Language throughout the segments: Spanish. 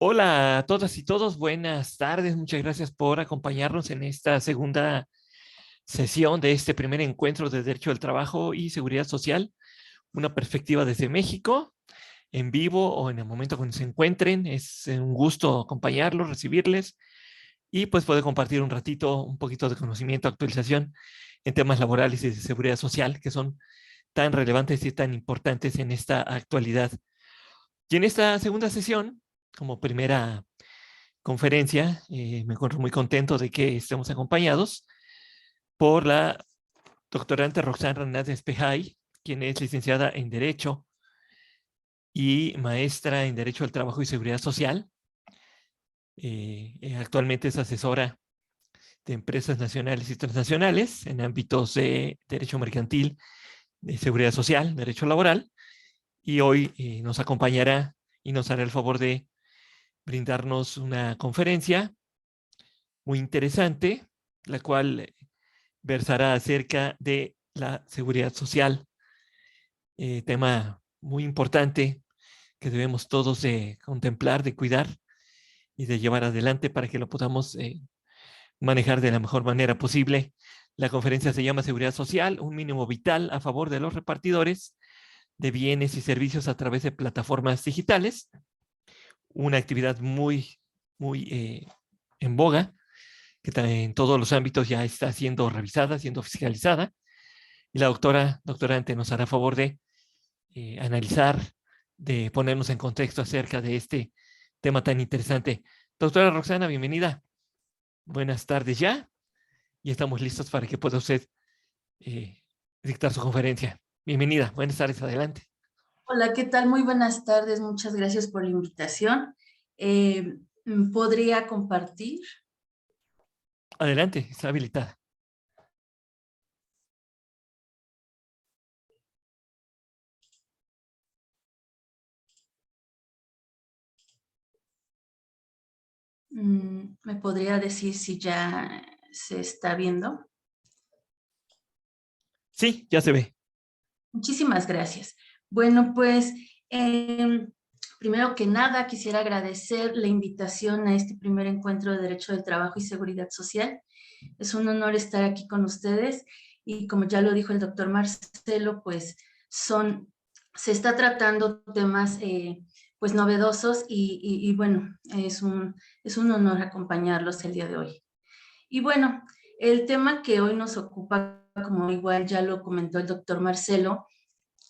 Hola a todas y todos, buenas tardes. Muchas gracias por acompañarnos en esta segunda sesión de este primer encuentro de Derecho del Trabajo y Seguridad Social, una perspectiva desde México, en vivo o en el momento cuando se encuentren. Es un gusto acompañarlos, recibirles y pues poder compartir un ratito, un poquito de conocimiento, actualización en temas laborales y de seguridad social que son tan relevantes y tan importantes en esta actualidad. Y en esta segunda sesión, como primera conferencia. Me encuentro muy contento de que estemos acompañados por la doctorante Roxana Hernández Pejay, quien es licenciada en Derecho y maestra en Derecho al Trabajo y Seguridad Social. Actualmente es asesora de empresas nacionales y transnacionales en ámbitos de derecho mercantil, de seguridad social, derecho laboral, y hoy nos acompañará y nos hará el favor de brindarnos una conferencia muy interesante, la cual versará acerca de la seguridad social, tema muy importante que debemos todos de contemplar, de cuidar y de llevar adelante para que lo podamos manejar de la mejor manera posible. La conferencia se llama Seguridad Social, un mínimo vital a favor de los repartidores de bienes y servicios a través de plataformas digitales, una actividad muy en boga, que en todos los ámbitos ya está siendo revisada, siendo fiscalizada. Y la doctorante nos hará favor de analizar, de ponernos en contexto acerca de este tema tan interesante. Doctora Roxana, bienvenida. Buenas tardes ya y estamos listos para que pueda usted eh, dictar su conferencia. Bienvenida, buenas tardes, adelante. Hola, ¿qué tal? Muy buenas tardes, muchas gracias por la invitación. ¿Podría compartir? Adelante, está habilitada. ¿Me podría decir si ya se está viendo? Sí, ya se ve. Muchísimas gracias. Bueno, pues, primero que nada, quisiera agradecer la invitación a este primer encuentro de Derecho del Trabajo y Seguridad Social. Es un honor estar aquí con ustedes y como ya lo dijo el doctor Marcelo, pues se está tratando temas pues novedosos y bueno, es un honor acompañarlos el día de hoy. Y bueno, el tema que hoy nos ocupa, como igual ya lo comentó el doctor Marcelo,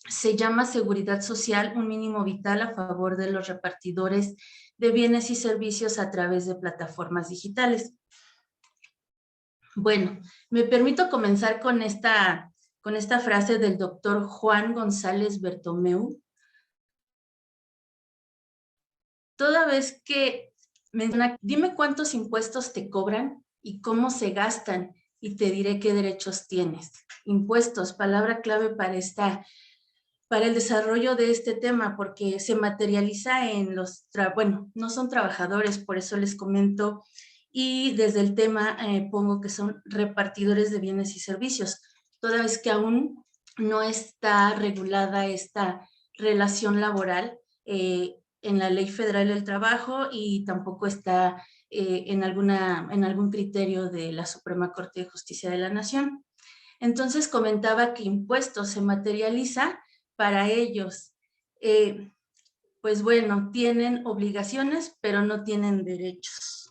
se llama seguridad social, un mínimo vital a favor de los repartidores de bienes y servicios a través de plataformas digitales. Bueno, me permito comenzar con esta frase del doctor Juan González Bertomeu. Toda vez que menciona, dime cuántos impuestos te cobran y cómo se gastan y te diré qué derechos tienes. Impuestos, palabra clave para el desarrollo de este tema, porque se materializa en bueno, no son trabajadores, por eso les comento, y desde el tema pongo que son repartidores de bienes y servicios, toda vez que aún no está regulada esta relación laboral en la Ley Federal del Trabajo y tampoco está en algún criterio de la Suprema Corte de Justicia de la Nación. Entonces comentaba que impuestos se materializa para ellos. Pues bueno, tienen obligaciones, pero no tienen derechos.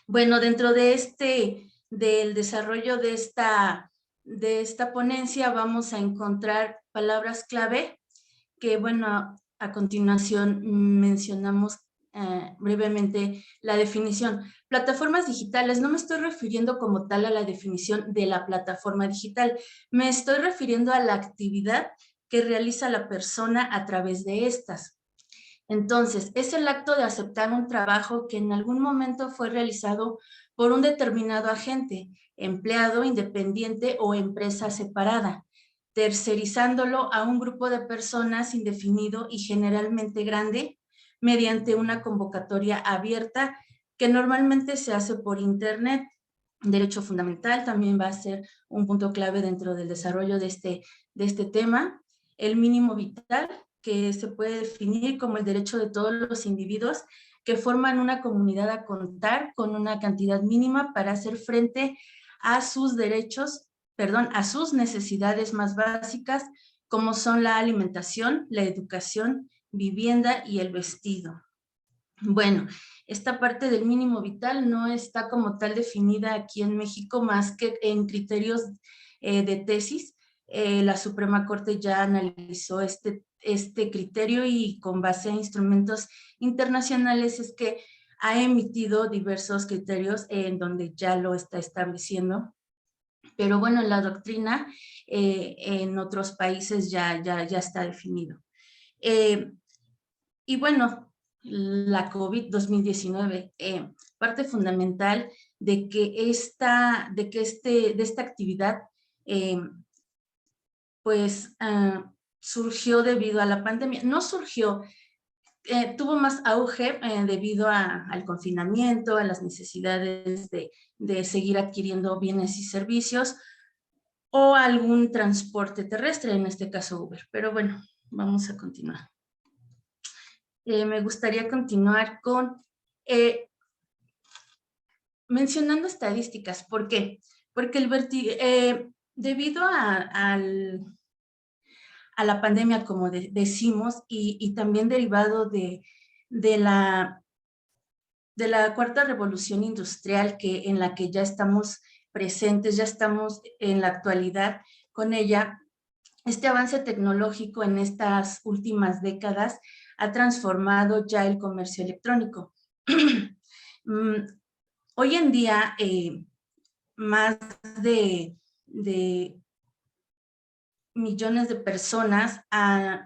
Bueno, dentro del desarrollo de esta ponencia vamos a encontrar palabras clave que, bueno, a continuación mencionamos brevemente la definición. Plataformas digitales, no me estoy refiriendo como tal a la definición de la plataforma digital, me estoy refiriendo a la actividad que realiza la persona a través de estas. Entonces, es el acto de aceptar un trabajo que en algún momento fue realizado por un determinado agente, empleado, independiente o empresa separada, tercerizándolo a un grupo de personas indefinido y generalmente grande mediante una convocatoria abierta que normalmente se hace por internet. Derecho fundamental también va a ser un punto clave dentro del desarrollo de este tema. El mínimo vital, que se puede definir como el derecho de todos los individuos que forman una comunidad a contar con una cantidad mínima para hacer frente a sus derechos, a sus necesidades más básicas, como son la alimentación, la educación, vivienda y el vestido. Bueno, esta parte del mínimo vital no está como tal definida aquí en México más que en criterios de tesis. La Suprema Corte ya analizó este criterio y con base a instrumentos internacionales es que ha emitido diversos criterios en donde ya lo está estableciendo. Pero bueno, en la doctrina en otros países ya está definido. Y bueno, la COVID-2019, parte fundamental de que esta actividad pues surgió debido a la pandemia. No surgió, tuvo más auge debido al confinamiento, a las necesidades de seguir adquiriendo bienes y servicios o algún transporte terrestre, en este caso Uber. Pero bueno, vamos a continuar. Me gustaría continuar con mencionando estadísticas. ¿Por qué? Porque debido a la pandemia, como decimos, y también derivado de la cuarta revolución industrial en la que ya estamos presentes, ya estamos en la actualidad con ella, este avance tecnológico en estas últimas décadas ha transformado ya el comercio electrónico. Hoy en día, más de millones de personas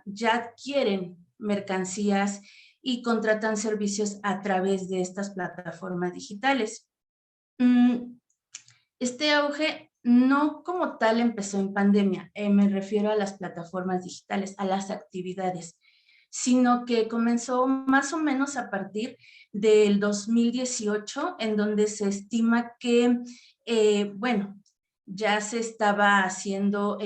ya adquieren mercancías y contratan servicios a través de estas plataformas digitales. Este auge no como tal empezó en pandemia, me refiero a las plataformas digitales, a las actividades, sino que comenzó más o menos a partir del 2018, en donde se estima que, bueno, ya se estaba haciendo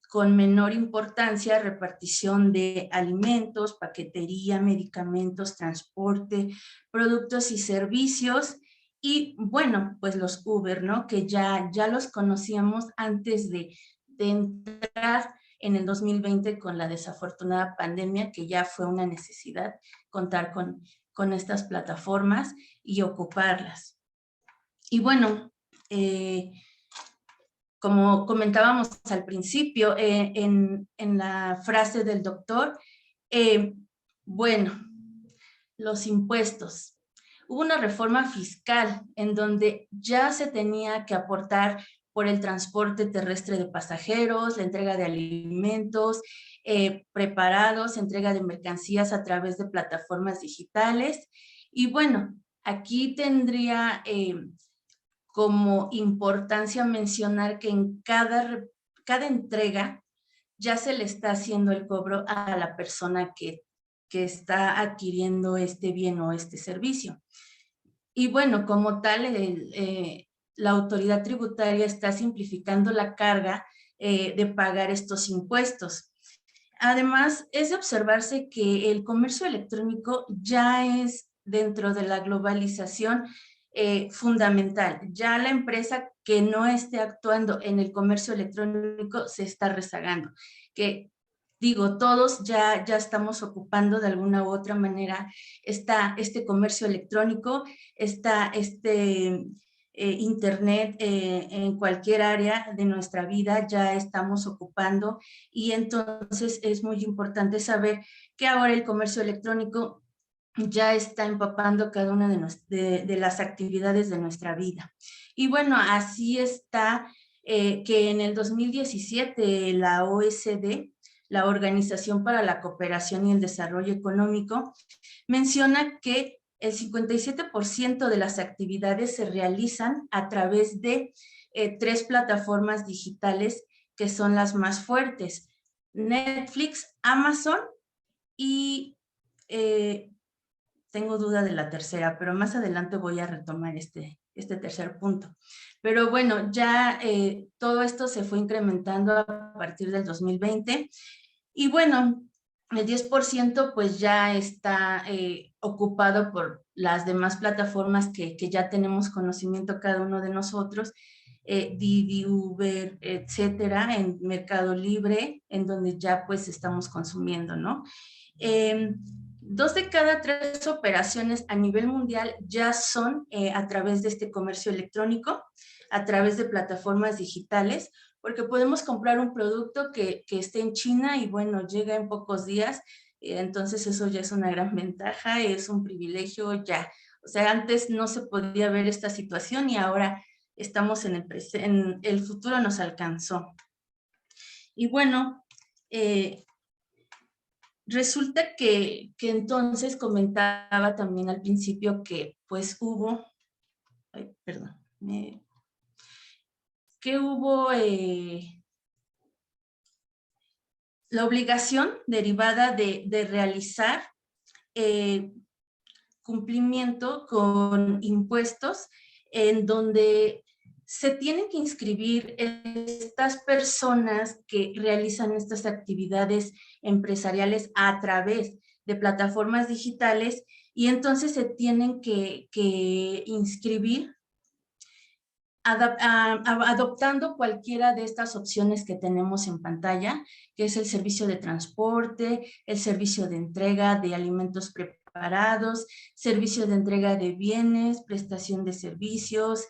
con menor importancia repartición de alimentos, paquetería, medicamentos, transporte, productos y servicios. Y bueno, pues los Uber, ¿no? Que ya los conocíamos antes de entrar en el 2020 con la desafortunada pandemia, que ya fue una necesidad contar con estas plataformas y ocuparlas. Y bueno, como comentábamos al principio en la frase del doctor, bueno, los impuestos. Hubo una reforma fiscal en donde ya se tenía que aportar por el transporte terrestre de pasajeros, la entrega de alimentos preparados, entrega de mercancías a través de plataformas digitales. Y bueno, aquí tendría como importancia mencionar que en cada entrega ya se le está haciendo el cobro a la persona que está adquiriendo este bien o este servicio. Y bueno, como tal, la autoridad tributaria está simplificando la carga de pagar estos impuestos. Además, es de observarse que el comercio electrónico ya es dentro de la globalización fundamental. Ya la empresa que no esté actuando en el comercio electrónico se está rezagando. Que digo, todos ya estamos ocupando de alguna u otra manera este comercio electrónico, Internet en cualquier área de nuestra vida ya estamos ocupando, y entonces es muy importante saber que ahora el comercio electrónico ya está empapando cada una de las actividades de nuestra vida. Y bueno, así está que en el 2017 la OECD, la Organización para la Cooperación y el Desarrollo Económico, menciona que el 57% de las actividades se realizan a través de 3 plataformas digitales que son las más fuertes: Netflix, Amazon y tengo duda de la tercera, pero más adelante voy a retomar este tercer punto. Pero bueno, ya todo esto se fue incrementando a partir del 2020. Y bueno, el 10% pues ya está ocupado por las demás plataformas que ya tenemos conocimiento cada uno de nosotros, Didi, Uber, etcétera, en Mercado Libre, en donde ya pues estamos consumiendo, ¿no? 2 de cada 3 operaciones a nivel mundial ya son a través de este comercio electrónico, a través de plataformas digitales, porque podemos comprar un producto que esté en China y bueno, llega en pocos días, entonces eso ya es una gran ventaja, es un privilegio ya. O sea, antes no se podía ver esta situación y ahora estamos en el futuro nos alcanzó. Y bueno, resulta que entonces comentaba también al principio que pues hubo, que hubo la obligación derivada de realizar cumplimiento con impuestos en donde se tienen que inscribir estas personas que realizan estas actividades empresariales a través de plataformas digitales y entonces se tienen que inscribir adoptando cualquiera de estas opciones que tenemos en pantalla, que es el servicio de transporte, el servicio de entrega de alimentos preparados, servicio de entrega de bienes, prestación de servicios,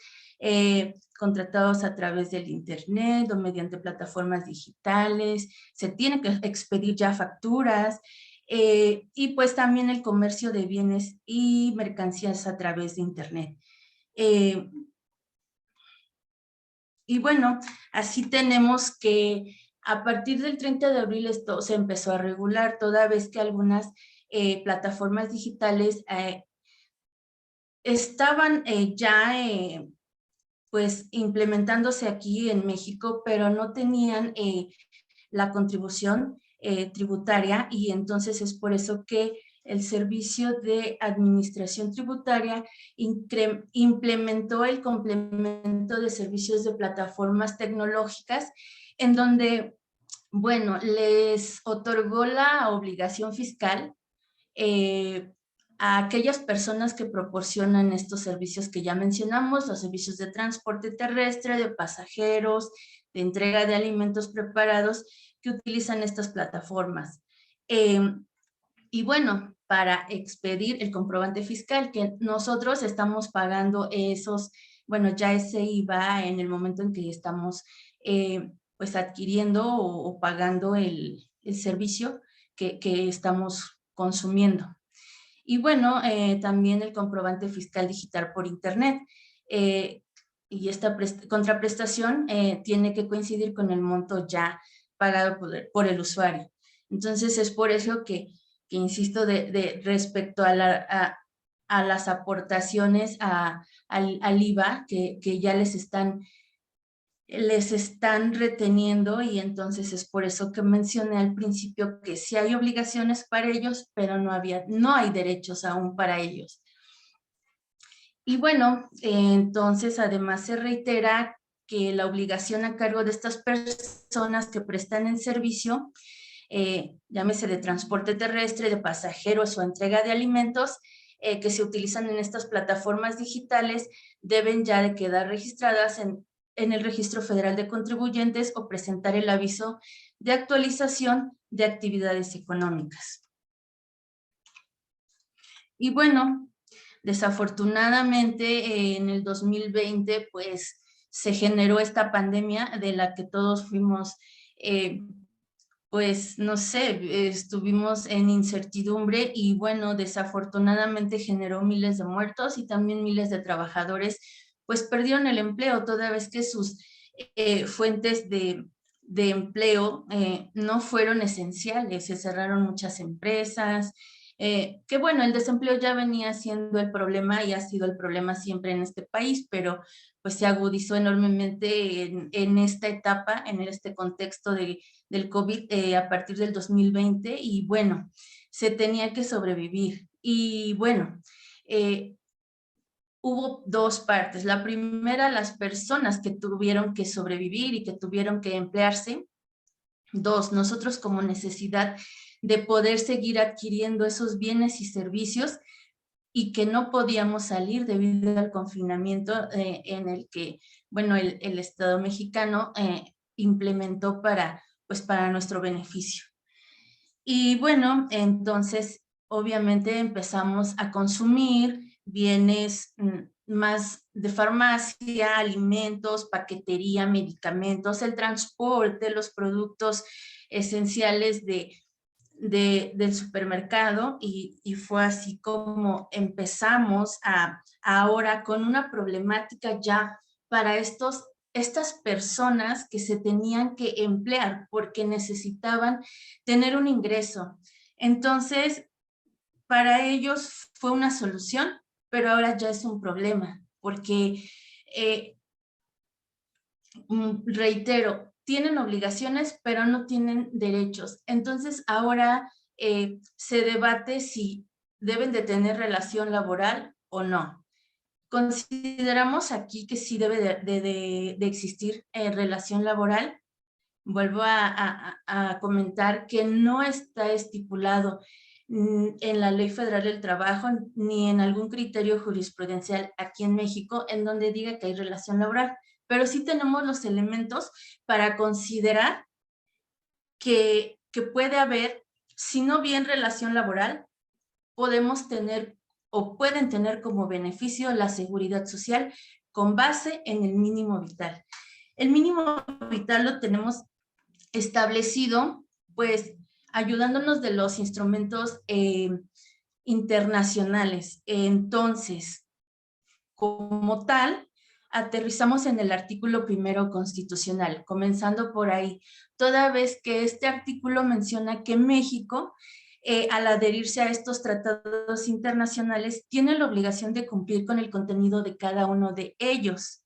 contratados a través del internet o mediante plataformas digitales, se tienen que expedir ya facturas, y pues también el comercio de bienes y mercancías a través de internet. Y bueno, así tenemos que a partir del 30 de abril esto se empezó a regular, toda vez que algunas plataformas digitales estaban ya pues implementándose aquí en México, pero no tenían la contribución tributaria y entonces es por eso que el Servicio de Administración Tributaria implementó el complemento de servicios de plataformas tecnológicas en donde, bueno, les otorgó la obligación fiscal a aquellas personas que proporcionan estos servicios que ya mencionamos, los servicios de transporte terrestre, de pasajeros, de entrega de alimentos preparados que utilizan estas plataformas. Y bueno, para expedir el comprobante fiscal, que nosotros estamos pagando esos, bueno, ya ese IVA en el momento en que estamos pues adquiriendo o pagando el servicio que estamos consumiendo. Y bueno, también el comprobante fiscal digital por internet. Y esta contraprestación tiene que coincidir con el monto ya pagado por el usuario. Entonces es por eso que insisto, respecto a las aportaciones al IVA que ya les están reteniendo y entonces es por eso que mencioné al principio que sí hay obligaciones para ellos, pero no hay derechos aún para ellos. Y bueno, entonces además se reitera que la obligación a cargo de estas personas que prestan el servicio, llámese de transporte terrestre, de pasajeros o entrega de alimentos, que se utilizan en estas plataformas digitales, deben ya de quedar registradas en el Registro Federal de Contribuyentes o presentar el aviso de actualización de actividades económicas. Y bueno, desafortunadamente en el 2020 pues se generó esta pandemia de la que todos fuimos, pues no sé, estuvimos en incertidumbre y bueno, desafortunadamente generó miles de muertos y también miles de trabajadores pues perdieron el empleo toda vez que sus fuentes de empleo no fueron esenciales, se cerraron muchas empresas, que bueno, el desempleo ya venía siendo el problema y ha sido el problema siempre en este país, pero pues se agudizó enormemente en esta etapa, en este contexto del COVID a partir del 2020 y bueno, se tenía que sobrevivir. Y bueno, hubo dos partes. La primera, las personas que tuvieron que sobrevivir y que tuvieron que emplearse. Dos, nosotros como necesidad de poder seguir adquiriendo esos bienes y servicios y que no podíamos salir debido al confinamiento en el que, bueno, el Estado mexicano implementó pues para nuestro beneficio. Y bueno, entonces obviamente empezamos a consumir bienes más de farmacia, alimentos, paquetería, medicamentos, el transporte, los productos esenciales del supermercado y fue así como empezamos ahora con una problemática ya para estas personas que se tenían que emplear porque necesitaban tener un ingreso. Entonces, para ellos fue una solución, pero ahora ya es un problema porque, reitero, tienen obligaciones, pero no tienen derechos. Entonces, ahora se debate si deben de tener relación laboral o no. Consideramos aquí que sí debe de existir relación laboral. Vuelvo a comentar que no está estipulado en la Ley Federal del Trabajo ni en algún criterio jurisprudencial aquí en México en donde diga que hay relación laboral, pero sí tenemos los elementos para considerar que puede haber, si no bien relación laboral, podemos tener o pueden tener como beneficio la seguridad social con base en el mínimo vital. El mínimo vital lo tenemos establecido, pues, ayudándonos de los instrumentos internacionales. Entonces, como tal, aterrizamos en el artículo 1 constitucional, comenzando por ahí, toda vez que este artículo menciona que México, al adherirse a estos tratados internacionales, tiene la obligación de cumplir con el contenido de cada uno de ellos.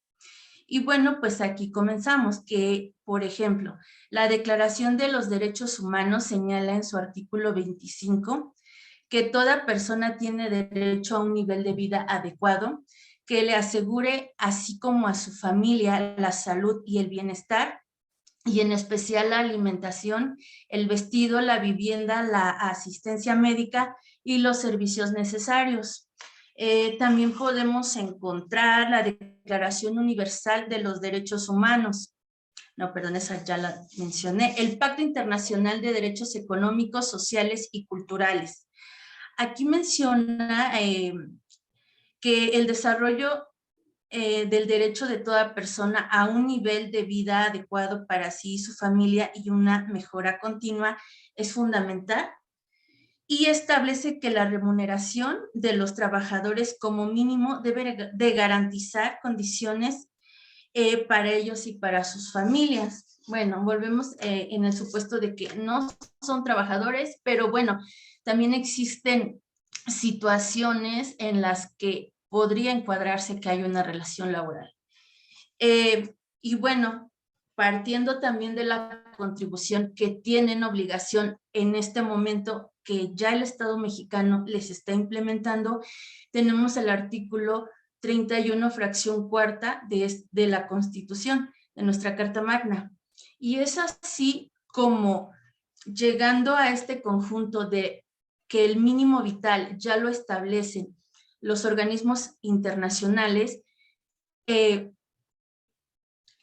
Y bueno, pues aquí comenzamos, que, por ejemplo, la Declaración de los Derechos Humanos señala en su artículo 25 que toda persona tiene derecho a un nivel de vida adecuado, que le asegure, así como a su familia, la salud y el bienestar, y en especial la alimentación, el vestido, la vivienda, la asistencia médica y los servicios necesarios. También podemos encontrar la Declaración Universal de los Derechos Humanos. No, perdón, esa ya la mencioné. El Pacto Internacional de Derechos Económicos, Sociales y Culturales. Aquí menciona que el desarrollo del derecho de toda persona a un nivel de vida adecuado para sí y su familia y una mejora continua es fundamental, y establece que la remuneración de los trabajadores como mínimo debe de garantizar condiciones para ellos y para sus familias. Bueno, volvemos en el supuesto de que no son trabajadores, pero bueno, también existen situaciones en las que podría encuadrarse que hay una relación laboral. Y bueno, partiendo también de la contribución que tienen obligación en este momento que ya el Estado mexicano les está implementando, tenemos el artículo 31, fracción cuarta de la Constitución, de nuestra Carta Magna. Y es así como, llegando a este conjunto de que el mínimo vital ya lo establecen los organismos internacionales,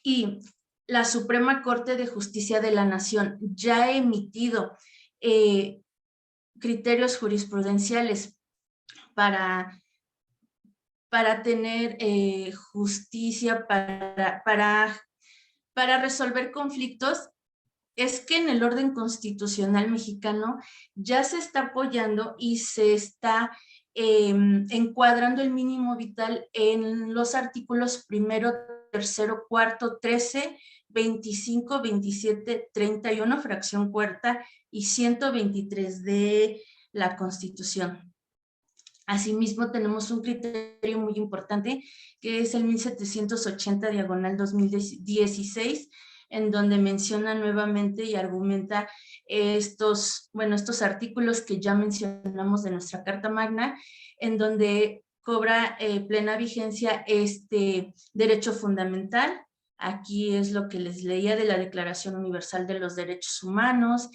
y la Suprema Corte de Justicia de la Nación ya ha emitido criterios jurisprudenciales para tener justicia, para resolver conflictos, es que en el orden constitucional mexicano ya se está apoyando y se está encuadrando el mínimo vital en los artículos 1, 3, 4, 13, 25, 27, 31, fracción cuarta y 123 de la Constitución. Asimismo, tenemos un criterio muy importante que es el 1780/2016, en donde menciona nuevamente y argumenta estos artículos que ya mencionamos de nuestra Carta Magna, en donde cobra plena vigencia este derecho fundamental. Aquí es lo que les leía de la Declaración Universal de los Derechos Humanos,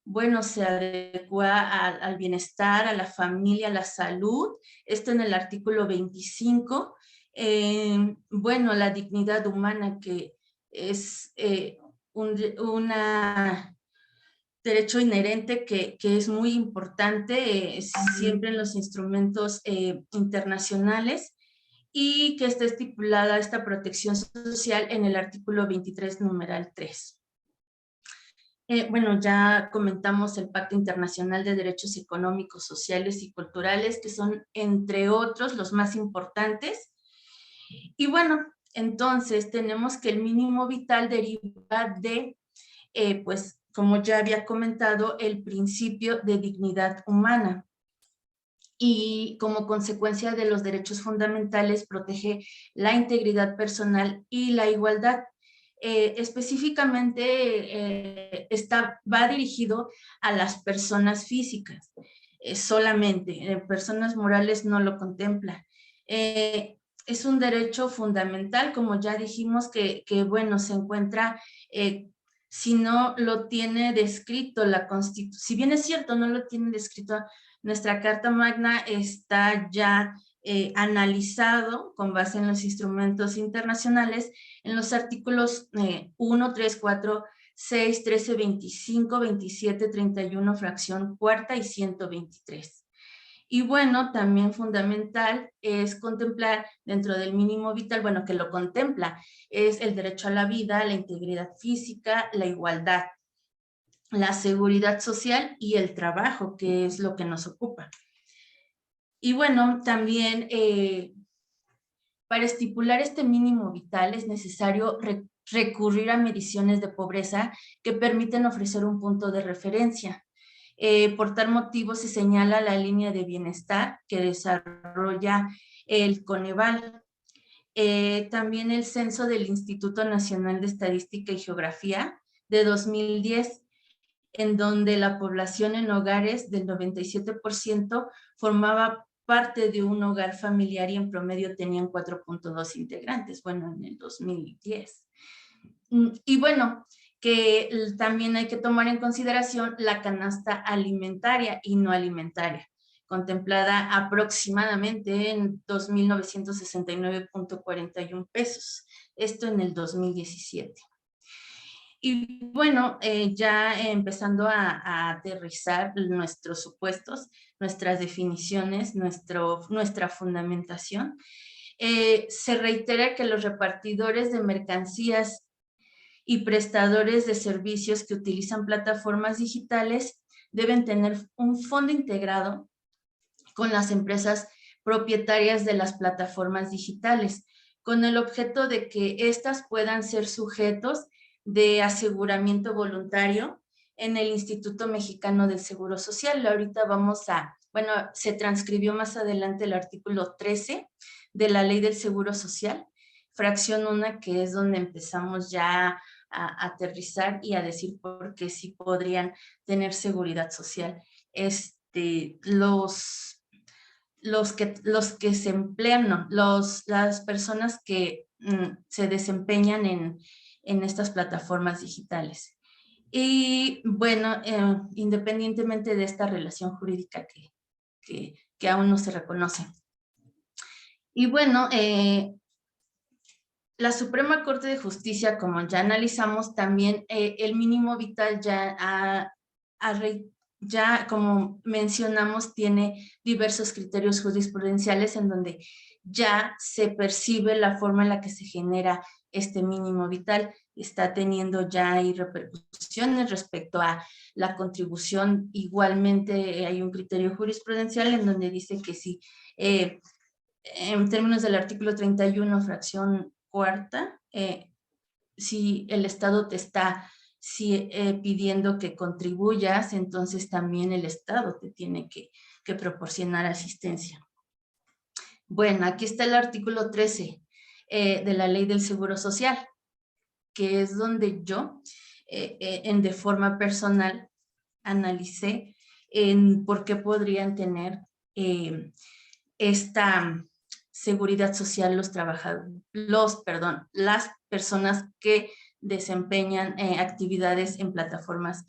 bueno, se adecua al bienestar, a la familia, a la salud. Esto en el artículo 25. Bueno, la dignidad humana, que es un derecho inherente que es muy importante siempre en los instrumentos internacionales, y que está estipulada esta protección social en el artículo 23, numeral 3. Bueno, ya comentamos el Pacto Internacional de Derechos Económicos, Sociales y Culturales, que son, entre otros, los más importantes. Y bueno, entonces tenemos que el mínimo vital deriva de, pues, como ya había comentado, el principio de dignidad humana. Y como consecuencia de los derechos fundamentales protege la integridad personal y la igualdad. Específicamente va dirigido a las personas físicas solamente, personas morales no lo contempla. Es un derecho fundamental, como ya dijimos, bueno, se encuentra, si no lo tiene descrito la Constitución, si bien es cierto, no lo tiene descrito nuestra Carta Magna, está ya analizado con base en los instrumentos internacionales en los artículos 1, 3, 4, 6, 13, 25, 27, 31, fracción cuarta y 123. Y bueno, también fundamental es contemplar dentro del mínimo vital, bueno, que lo contempla, es el derecho a la vida, la integridad física, la igualdad, la seguridad social y el trabajo, que es lo que nos ocupa. Y bueno, también para estipular este mínimo vital es necesario recurrir a mediciones de pobreza que permiten ofrecer un punto de referencia. Por tal motivo se señala la línea de bienestar que desarrolla el Coneval. También el censo del Instituto Nacional de Estadística y Geografía de 2010, en donde la población en hogares del 97% formaba parte de un hogar familiar y en promedio tenían 4.2 integrantes, bueno, en el 2010. Y bueno, que también hay que tomar en consideración la canasta alimentaria y no alimentaria, contemplada aproximadamente en 2.969.41 pesos, esto en el 2017. Y bueno, ya empezando a aterrizar nuestros supuestos, nuestras definiciones, nuestra fundamentación, se reitera que los repartidores de mercancías y prestadores de servicios que utilizan plataformas digitales deben tener un fondo integrado con las empresas propietarias de las plataformas digitales, con el objeto de que éstas puedan ser sujetos de aseguramiento voluntario en el Instituto Mexicano del Seguro Social. Ahorita bueno, se transcribió más adelante el artículo 13 de la Ley del Seguro Social, fracción 1, que es donde empezamos ya a aterrizar y a decir por qué sí podrían tener seguridad social. Los que se emplean, no, las personas que se desempeñan en estas plataformas digitales. Y bueno, independientemente de esta relación jurídica que aún no se reconoce. Y bueno, la Suprema Corte de Justicia, como ya analizamos, también el mínimo vital ya, como mencionamos, tiene diversos criterios jurisprudenciales en donde ya se percibe la forma en la que se genera este mínimo vital. Está teniendo ya ahí repercusiones respecto a la contribución. Igualmente hay un criterio jurisprudencial en donde dice que si en términos del artículo 31, fracción cuarta, si el Estado te está pidiendo que contribuyas, entonces también el Estado te tiene que proporcionar asistencia. Bueno, aquí está el artículo 13 de la Ley del Seguro Social, que es donde yo, de forma personal, analicé por qué podrían tener esta seguridad social las personas que desempeñan actividades en plataformas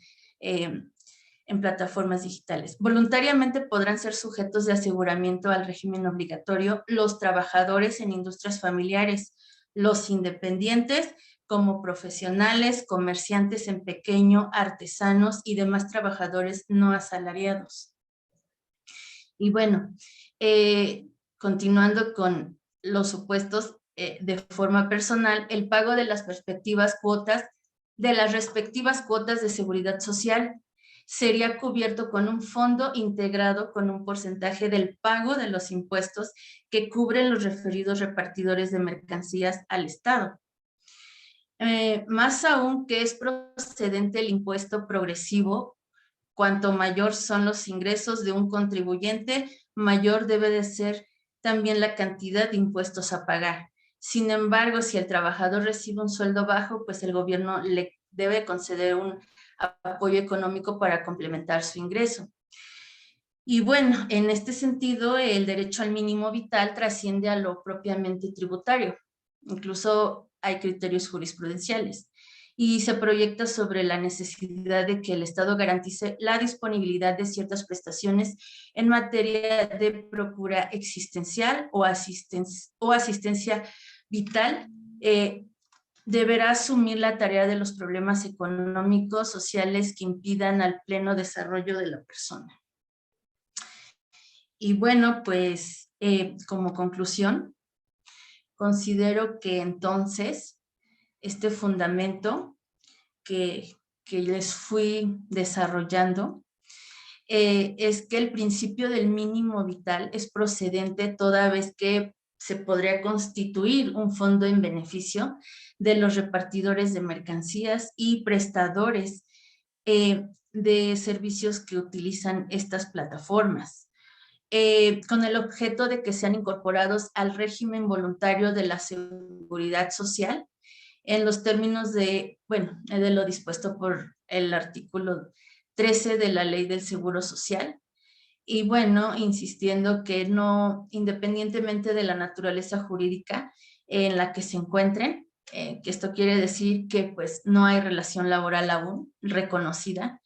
en plataformas digitales. Voluntariamente podrán ser sujetos de aseguramiento al régimen obligatorio los trabajadores en industrias familiares, los independientes como profesionales, comerciantes en pequeño, artesanos y demás trabajadores no asalariados. Y bueno, continuando con los supuestos de forma personal, el pago de las respectivas cuotas de seguridad social sería cubierto con un fondo integrado con un porcentaje del pago de los impuestos que cubren los referidos repartidores de mercancías al Estado. Más aún que es procedente el impuesto progresivo, cuanto mayor son los ingresos de un contribuyente, mayor debe de ser también la cantidad de impuestos a pagar. Sin embargo, si el trabajador recibe un sueldo bajo, pues el gobierno le debe conceder un apoyo económico para complementar su ingreso. Y bueno, en este sentido, el derecho al mínimo vital trasciende a lo propiamente tributario. Incluso hay criterios jurisprudenciales y se proyecta sobre la necesidad de que el Estado garantice la disponibilidad de ciertas prestaciones en materia de procura existencial o asistencia vital. Deberá asumir la tarea de los problemas económicos, sociales que impidan al pleno desarrollo de la persona. Y bueno, pues como conclusión, considero que entonces este fundamento que les fui desarrollando es que el principio del mínimo vital es procedente toda vez que se podría constituir un fondo en beneficio de los repartidores de mercancías y prestadores de servicios que utilizan estas plataformas, con el objeto de que sean incorporados al régimen voluntario de la seguridad social en los términos de lo dispuesto por el artículo 13 de la Ley del Seguro Social. Y bueno, insistiendo que no, independientemente de la naturaleza jurídica en la que se encuentren, que esto quiere decir que pues no hay relación laboral aún reconocida,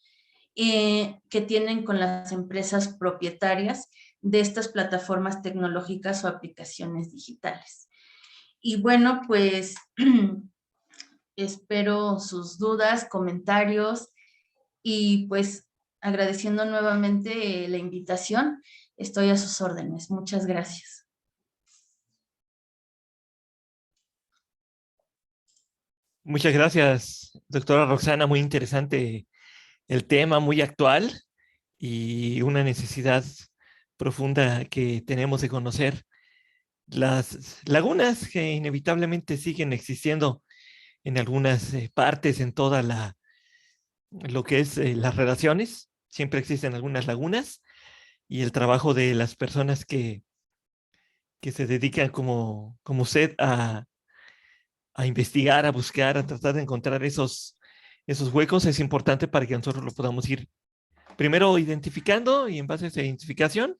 que tienen con las empresas propietarias de estas plataformas tecnológicas o aplicaciones digitales. Y bueno, pues espero sus dudas, comentarios y pues agradeciendo nuevamente la invitación, estoy a sus órdenes. Muchas gracias. Muchas gracias, doctora Roxana. Muy interesante el tema, muy actual y una necesidad profunda que tenemos de conocer las lagunas que inevitablemente siguen existiendo en algunas partes, en toda lo que es las relaciones. Siempre existen algunas lagunas y el trabajo de las personas que se dedican como usted a investigar, a buscar, a tratar de encontrar esos huecos es importante para que nosotros lo podamos ir primero identificando y en base a esa identificación,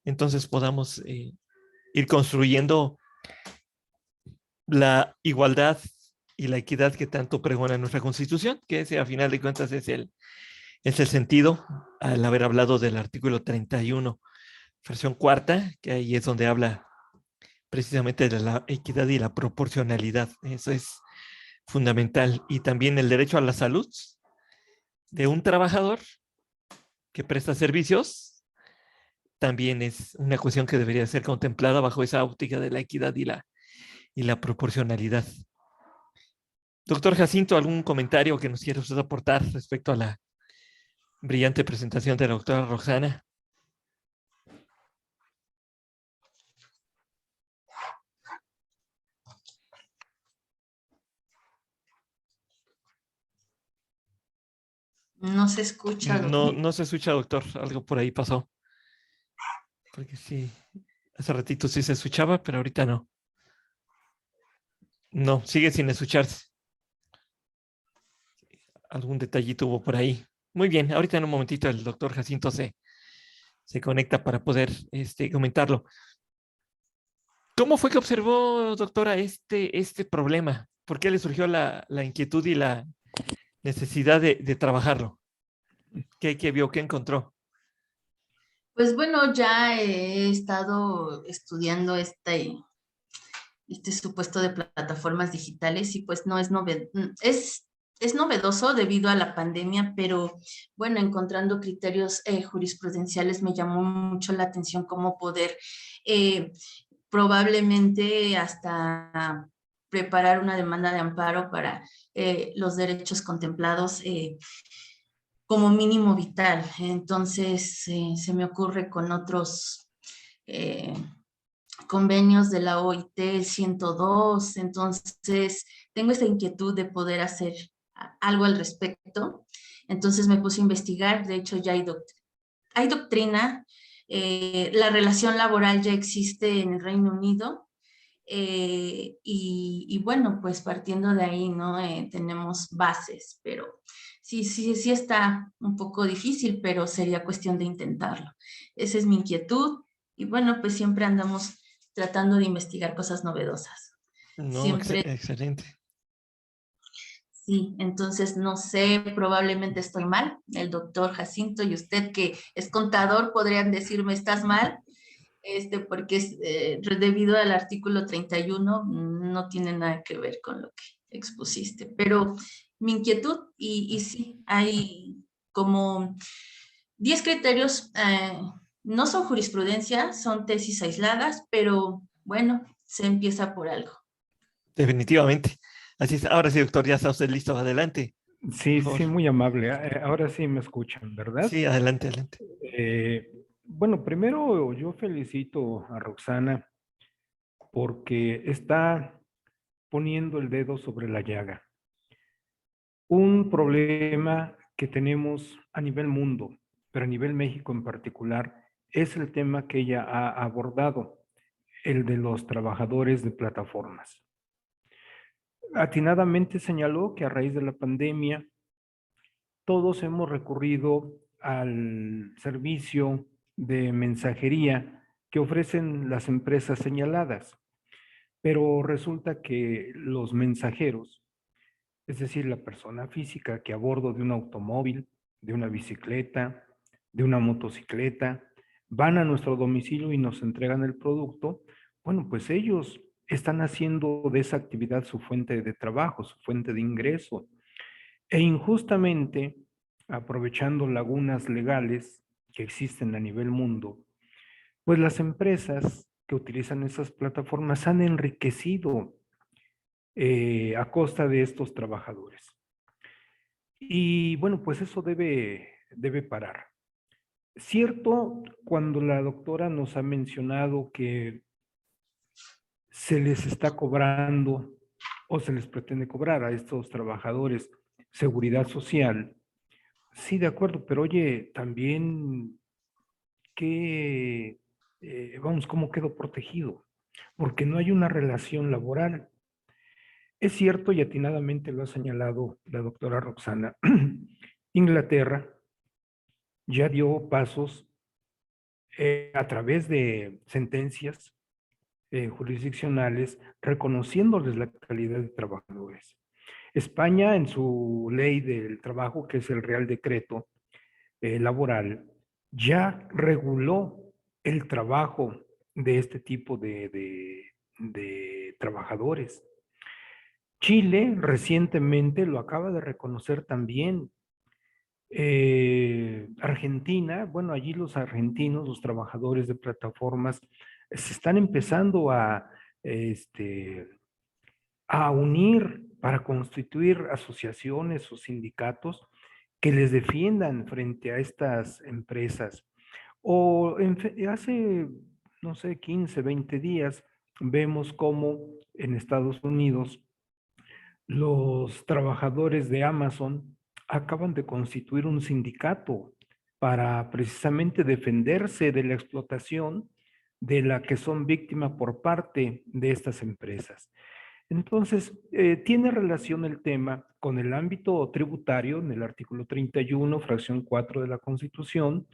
entonces podamos ir construyendo la igualdad y la equidad que tanto pregona nuestra Constitución, que ese a final de cuentas es el sentido al haber hablado del artículo 31, versión cuarta, que ahí es donde habla precisamente de la equidad y la proporcionalidad. Eso es fundamental. Y también el derecho a la salud de un trabajador que presta servicios también es una cuestión que debería ser contemplada bajo esa óptica de la equidad y la proporcionalidad. Doctor Jacinto, ¿algún comentario que nos quiera usted aportar respecto a la brillante presentación de la doctora Roxana? No se escucha, No, doctor. no se escucha, doctor. Algo por ahí pasó. Porque sí, hace ratito sí se escuchaba, pero ahorita no. No, sigue sin escucharse. Algún detallito hubo por ahí. Muy bien, ahorita en un momentito el doctor Jacinto se conecta para poder comentarlo. ¿Cómo fue que observó, doctora, este problema? ¿Por qué le surgió la inquietud y la necesidad de trabajarlo? ¿Qué vio, qué encontró? Pues bueno, ya he estado estudiando este supuesto de plataformas digitales y pues no es es novedoso debido a la pandemia, pero bueno, encontrando criterios jurisprudenciales me llamó mucho la atención cómo poder eh, probablemente hasta preparar una demanda de amparo para los derechos contemplados como mínimo vital. Entonces, se me ocurre con otros eh, convenios de la OIT, el 102. Entonces, tengo esta inquietud de poder hacer algo al respecto. Entonces me puse a investigar, de hecho ya hay doctrina, la relación laboral ya existe en el Reino Unido, y bueno, pues partiendo de ahí, ¿no? Tenemos bases, pero sí está un poco difícil, pero sería cuestión de intentarlo. Esa es mi inquietud y bueno, pues siempre andamos tratando de investigar cosas novedosas. No, Siempre, excelente. sí, entonces no sé, probablemente estoy mal. El doctor Jacinto y usted que es contador podrían decirme, estás mal, porque es, debido al artículo 31 no tiene nada que ver con lo que expusiste. Pero mi inquietud, y sí, hay como 10 criterios, no son jurisprudencia, son tesis aisladas, pero bueno, se empieza por algo. Definitivamente. Así es. Ahora sí, doctor, ya está usted listo. Adelante, por Sí, favor. sí, muy amable. Ahora sí me escuchan, ¿verdad? Sí, adelante, adelante. Bueno, primero yo felicito a Roxana porque está poniendo el dedo sobre la llaga. Un problema que tenemos a nivel mundo, pero a nivel México en particular, es el tema que ella ha abordado, el de los trabajadores de plataformas. Atinadamente señaló que a raíz de la pandemia, todos hemos recurrido al servicio de mensajería que ofrecen las empresas señaladas, pero resulta que los mensajeros, es decir, la persona física que a bordo de un automóvil, de una bicicleta, de una motocicleta, van a nuestro domicilio y nos entregan el producto, bueno, pues ellos están haciendo de esa actividad su fuente de trabajo, su fuente de ingreso. E injustamente, aprovechando lagunas legales que existen a nivel mundo, pues las empresas que utilizan esas plataformas han enriquecido a costa de estos trabajadores. Y bueno, pues eso debe parar. Cierto, cuando la doctora nos ha mencionado que se les está cobrando o se les pretende cobrar a estos trabajadores seguridad social, sí, de acuerdo, pero oye, también, ¿cómo quedo protegido? Porque no hay una relación laboral. Es cierto, y atinadamente lo ha señalado la doctora Roxana, Inglaterra ya dio pasos a través de sentencias jurisdiccionales reconociéndoles la calidad de trabajadores. España, en su ley del trabajo, que es el Real Decreto laboral, ya reguló el trabajo de este tipo de trabajadores. Chile recientemente lo acaba de reconocer también. Argentina, bueno, allí los argentinos, los trabajadores de plataformas, se están empezando a unir para constituir asociaciones o sindicatos que les defiendan frente a estas empresas. Hace, no sé, 15, 20 días, vemos cómo en Estados Unidos los trabajadores de Amazon acaban de constituir un sindicato para precisamente defenderse de la explotación de la que son víctimas por parte de estas empresas. Entonces, tiene relación el tema con el ámbito tributario en el artículo 31, fracción 4 de la Constitución,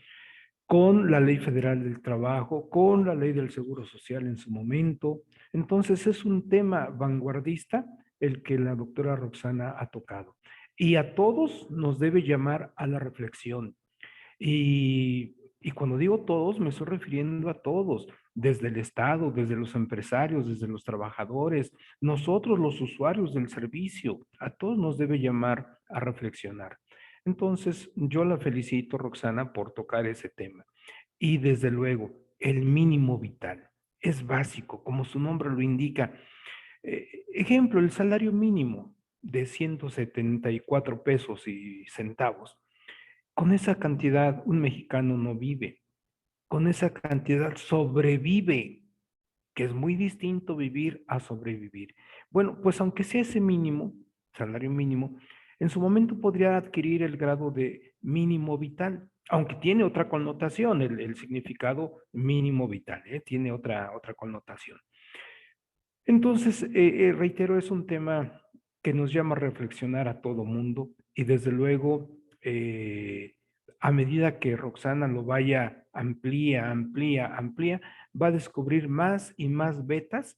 con la Ley Federal del Trabajo, con la Ley del Seguro Social en su momento. Entonces, es un tema vanguardista el que la doctora Roxana ha tocado. Y a todos nos debe llamar a la reflexión. Y cuando digo todos, me estoy refiriendo a todos, desde el Estado, desde los empresarios, desde los trabajadores, nosotros los usuarios del servicio, a todos nos debe llamar a reflexionar. Entonces, yo la felicito, Roxana, por tocar ese tema. Y desde luego, el mínimo vital es básico, como su nombre lo indica. Ejemplo, el salario mínimo de 174 pesos y centavos. Con esa cantidad, un mexicano no vive. Con esa cantidad sobrevive, que es muy distinto vivir a sobrevivir. Bueno, pues aunque sea ese mínimo, salario mínimo, en su momento podría adquirir el grado de mínimo vital, aunque tiene otra connotación, el significado mínimo vital, tiene otra connotación. Entonces, reitero, es un tema que nos llama a reflexionar a todo mundo y desde luego, a medida que Roxana lo vaya amplía, va a descubrir más y más vetas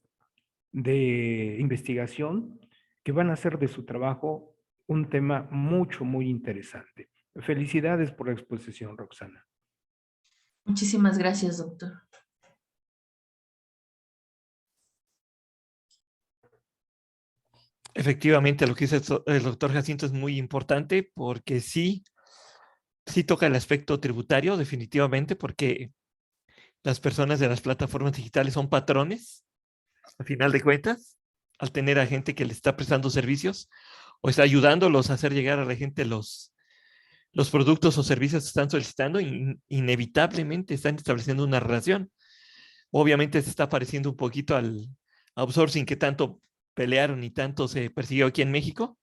de investigación que van a hacer de su trabajo un tema muy interesante. Felicidades por la exposición, Roxana. Muchísimas gracias, doctor. Efectivamente, lo que dice el doctor Jacinto es muy importante porque sí toca el aspecto tributario, definitivamente, porque las personas de las plataformas digitales son patrones, a final de cuentas, al tener a gente que le está prestando servicios o está ayudándolos a hacer llegar a la gente los productos o servicios que están solicitando, inevitablemente están estableciendo una relación. Obviamente se está pareciendo un poquito al outsourcing que tanto pelearon y tanto se persiguió aquí en México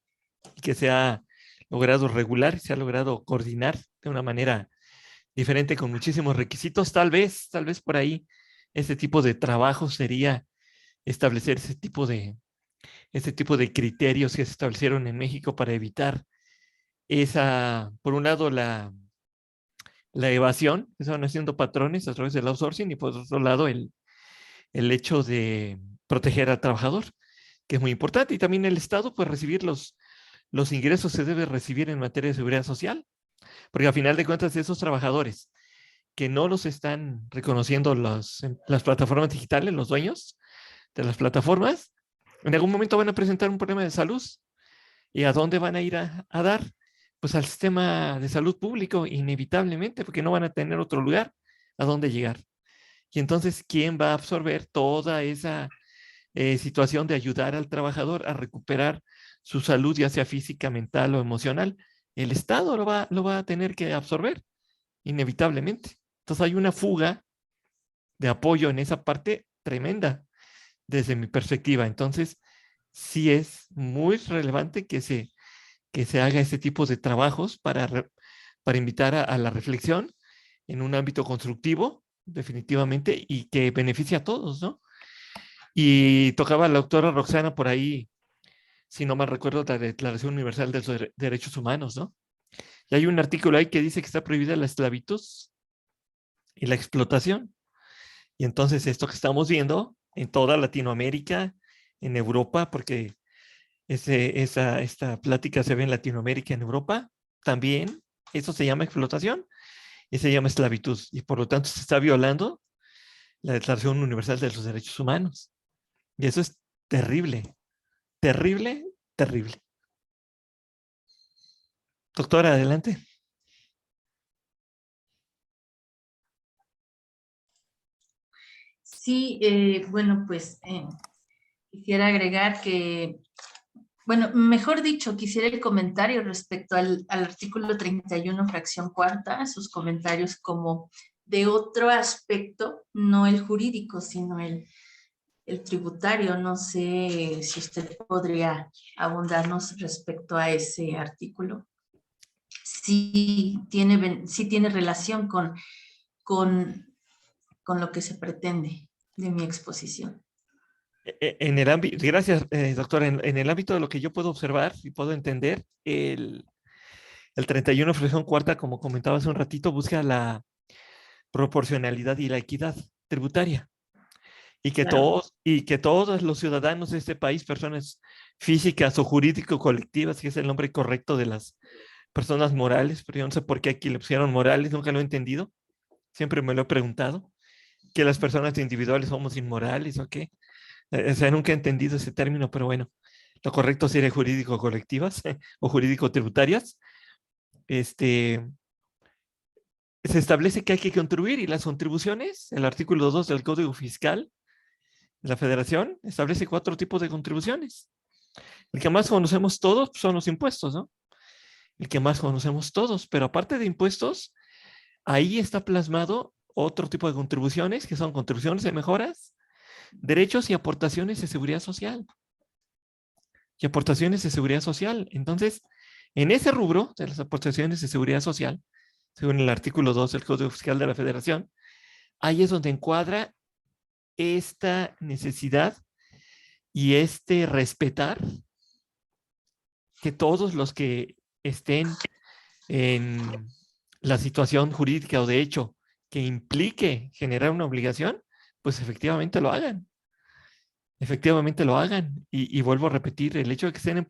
y que se ha logrado regular, se ha logrado coordinar de una manera diferente con muchísimos requisitos. Tal vez por ahí ese tipo de trabajo sería establecer ese tipo de criterios que se establecieron en México para evitar esa, por un lado, la evasión, que se van haciendo patrones a través del outsourcing, y por otro lado, el hecho de proteger al trabajador, que es muy importante, y también el Estado, pues recibir los ingresos se debe recibir en materia de seguridad social, porque a final de cuentas esos trabajadores que no los están reconociendo las plataformas digitales, los dueños de las plataformas, en algún momento van a presentar un problema de salud. ¿Y a dónde van a ir a dar? Pues al sistema de salud público, inevitablemente, porque no van a tener otro lugar a dónde llegar. Y entonces, ¿quién va a absorber toda esa situación de ayudar al trabajador a recuperar su salud, ya sea física, mental o emocional? El Estado lo va a tener que absorber, inevitablemente. Entonces hay una fuga de apoyo en esa parte tremenda, desde mi perspectiva. Entonces, sí es muy relevante que se haga ese tipo de trabajos para invitar a la reflexión en un ámbito constructivo, definitivamente, y que beneficie a todos, ¿no? Y tocaba la doctora Roxana por ahí, si no mal recuerdo, la Declaración Universal de los Derechos Humanos, ¿no? Y hay un artículo ahí que dice que está prohibida la esclavitud y la explotación. Y entonces esto que estamos viendo en toda Latinoamérica, en Europa, porque esta plática se ve en Latinoamérica, en Europa, también eso se llama explotación y se llama esclavitud. Y por lo tanto se está violando la Declaración Universal de los Derechos Humanos. Y eso es terrible, terrible, terrible. Doctora, adelante. Sí, bueno, pues quisiera agregar que, bueno, mejor dicho, quisiera el comentario respecto al artículo 31, fracción cuarta, sus comentarios como de otro aspecto, no el jurídico, sino el tributario. No sé si usted podría abundarnos respecto a ese artículo. Sí tiene relación con lo que se pretende de mi exposición. En el ámbito, gracias, doctora, en el ámbito de lo que yo puedo observar y puedo entender, el 31, fracción cuarta, como comentaba hace un ratito, busca la proporcionalidad y la equidad tributaria. Y que, Claro. todos los ciudadanos de este país, personas físicas o jurídico-colectivas, que es el nombre correcto de las personas morales, pero yo no sé por qué aquí le pusieron morales, nunca lo he entendido. Siempre me lo he preguntado, que las personas individuales somos inmorales o qué. O sea, nunca he entendido ese término, pero bueno, lo correcto sería jurídico colectivas o jurídico tributarias. Se establece que hay que contribuir y las contribuciones, el artículo 2 del Código Fiscal de la Federación establece 4 tipos de contribuciones. El que más conocemos todos son los impuestos, ¿no? El que más conocemos todos, pero aparte de impuestos, ahí está plasmado otro tipo de contribuciones, que son contribuciones de mejoras, derechos y aportaciones de seguridad social. Y aportaciones de seguridad social. Entonces, en ese rubro de las aportaciones de seguridad social, según el artículo 2 del Código Fiscal de la Federación, ahí es donde encuadra esta necesidad y respetar que todos los que estén en la situación jurídica o de hecho que implique generar una obligación, pues efectivamente lo hagan. Efectivamente lo hagan. Y vuelvo a repetir, el hecho de que estén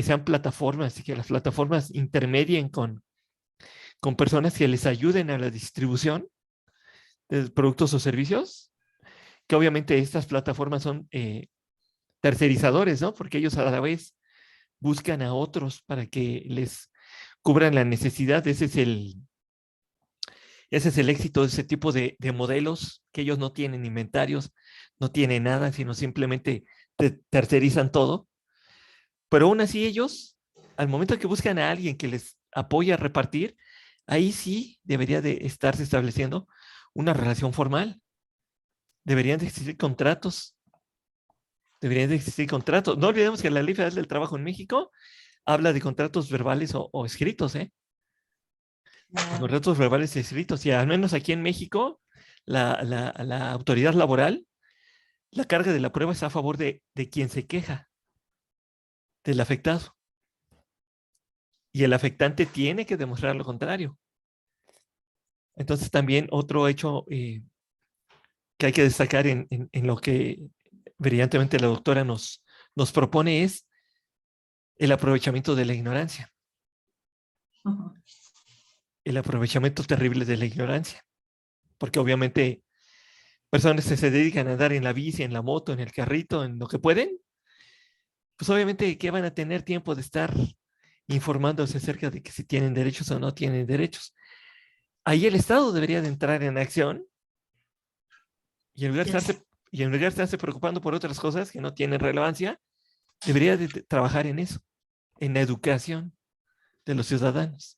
sean plataformas y que las plataformas intermedien con personas que les ayuden a la distribución de productos o servicios, que obviamente estas plataformas son tercerizadores, ¿no? Porque ellos a la vez buscan a otros para que les cubran la necesidad. Ese es el éxito de ese tipo de modelos, que ellos no tienen inventarios, no tienen nada, sino simplemente tercerizan todo. Pero aún así ellos, al momento que buscan a alguien que les apoye a repartir, ahí sí debería de estarse estableciendo una relación formal. Deberían de existir contratos. Deberían de existir contratos. No olvidemos que la Ley Federal del Trabajo en México habla de contratos verbales o escritos, ¿eh? Los contratos verbales escritos. Y al menos aquí en México, la autoridad laboral, la carga de la prueba está a favor de quien se queja, del afectado. Y el afectante tiene que demostrar lo contrario. Entonces también otro hecho que hay que destacar en lo que brillantemente la doctora nos propone es el aprovechamiento de la ignorancia. El aprovechamiento terrible de la ignorancia. Porque obviamente personas que se dedican a andar en la bici, en la moto, en el carrito, en lo que pueden, pues obviamente que van a tener tiempo de estar informándose acerca de que si tienen derechos o no tienen derechos. Ahí el Estado debería de entrar en acción y en lugar de estarse preocupando por otras cosas que no tienen relevancia, debería de trabajar en eso, en la educación de los ciudadanos.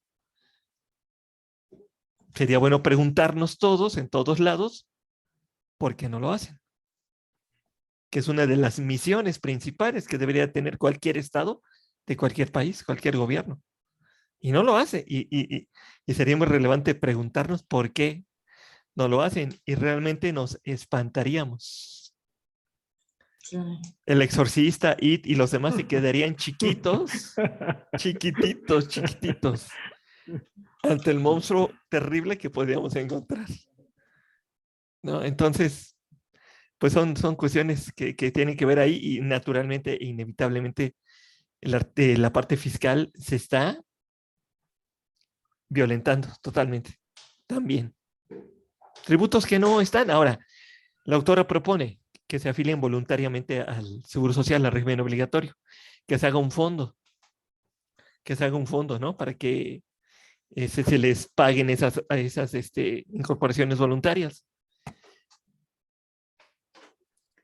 Sería bueno preguntarnos todos, en todos lados, ¿por qué no lo hacen? Que es una de las misiones principales que debería tener cualquier Estado de cualquier país, cualquier gobierno. Y no lo hace. Y sería muy relevante preguntarnos por qué no lo hacen. Y realmente nos espantaríamos. Sí. El Exorcista, It y los demás se quedarían chiquitos, chiquititos, ante el monstruo terrible que podríamos encontrar, ¿no? Entonces, pues son cuestiones que tienen que ver ahí y naturalmente e inevitablemente la parte fiscal se está violentando totalmente también. Tributos que no están. Ahora, la autora propone que se afilien voluntariamente al Seguro Social, al régimen obligatorio, que se haga un fondo, ¿no? Para que se les paguen esas incorporaciones voluntarias.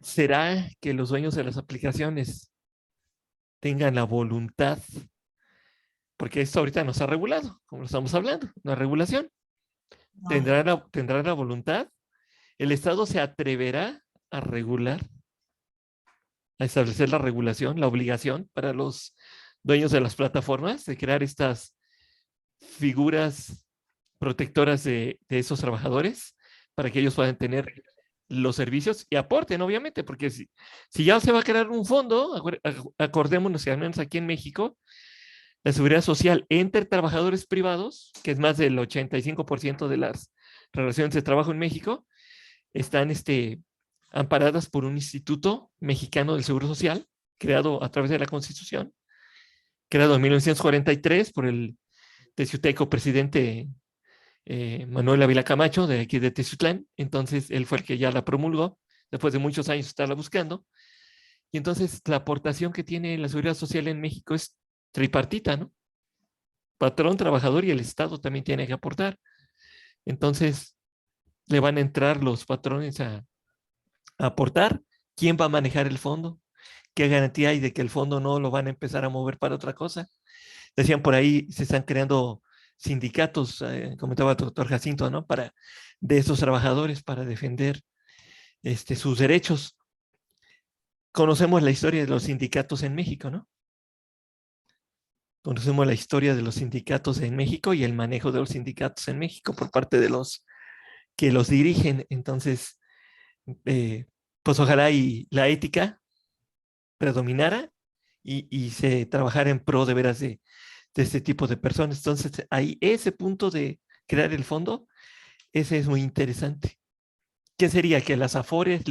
¿Será que los dueños de las aplicaciones tengan la voluntad? Porque esto ahorita no está regulado, como lo estamos hablando, no hay regulación. No. ¿Tendrá la voluntad? ¿El Estado se atreverá a regular, a establecer la regulación, la obligación para los dueños de las plataformas de crear estas figuras protectoras de esos trabajadores para que ellos puedan tener los servicios y aporten, obviamente, porque si ya se va a crear un fondo, acordémonos que al menos aquí en México, la seguridad social entre trabajadores privados, que es más del 85% de las relaciones de trabajo en México, están amparadas por un Instituto Mexicano del Seguro Social, creado a través de la Constitución, creado en 1943 por el teciuteco presidente Manuel Ávila Camacho, de aquí de Teciutlán. Entonces, él fue el que ya la promulgó, después de muchos años estarla buscando. Y entonces, la aportación que tiene la Seguridad Social en México es tripartita, ¿no? Patrón, trabajador y el Estado también tiene que aportar. Entonces, le van a entrar los patrones a aportar. ¿Quién va a manejar el fondo? ¿Qué garantía hay de que el fondo no lo van a empezar a mover para otra cosa? Decían por ahí, se están creando sindicatos, comentaba el doctor Jacinto, ¿no? De esos trabajadores para defender sus derechos. Conocemos la historia de los sindicatos en México, ¿no? Conocemos la historia de los sindicatos en México y el manejo de los sindicatos en México por parte de los que los dirigen. Entonces, pues ojalá y la ética predominara y se trabajara en pro de veras de este tipo de personas. Entonces, ahí ese punto de crear el fondo, ese es muy interesante. ¿Qué sería? Que las AFORES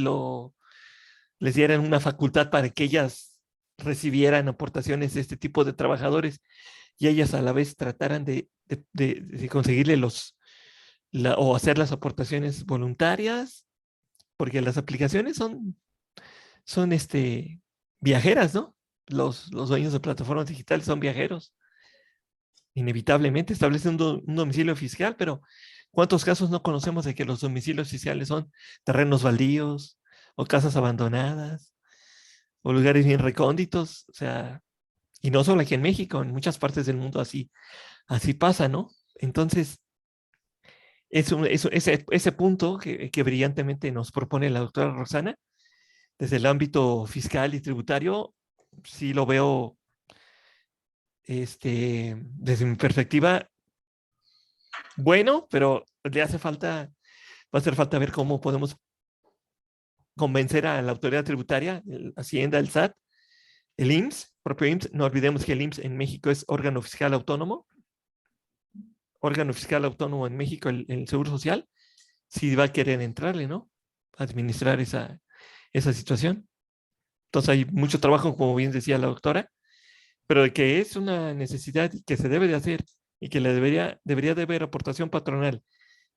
les dieran una facultad para que ellas recibieran aportaciones de este tipo de trabajadores y ellas a la vez trataran de conseguirle o hacer las aportaciones voluntarias, porque las aplicaciones son viajeras, ¿no? Los dueños de plataformas digitales son viajeros. Inevitablemente establecen un domicilio fiscal, pero ¿cuántos casos no conocemos de que los domicilios fiscales son terrenos baldíos o casas abandonadas o lugares bien recónditos? O sea, y no solo aquí en México, en muchas partes del mundo así pasa, ¿no? Entonces, ese punto que brillantemente nos propone la doctora Rosana, desde el ámbito fiscal y tributario, sí lo veo, desde mi perspectiva, bueno, pero va a hacer falta ver cómo podemos convencer a la autoridad tributaria, Hacienda, el SAT, el IMSS, propio IMSS. No olvidemos que el IMSS en México es órgano fiscal autónomo en México, el Seguro Social, si va a querer entrarle, ¿no? Administrar esa situación. Entonces hay mucho trabajo, como bien decía la doctora, pero de que es una necesidad que se debe de hacer y que debería de haber aportación patronal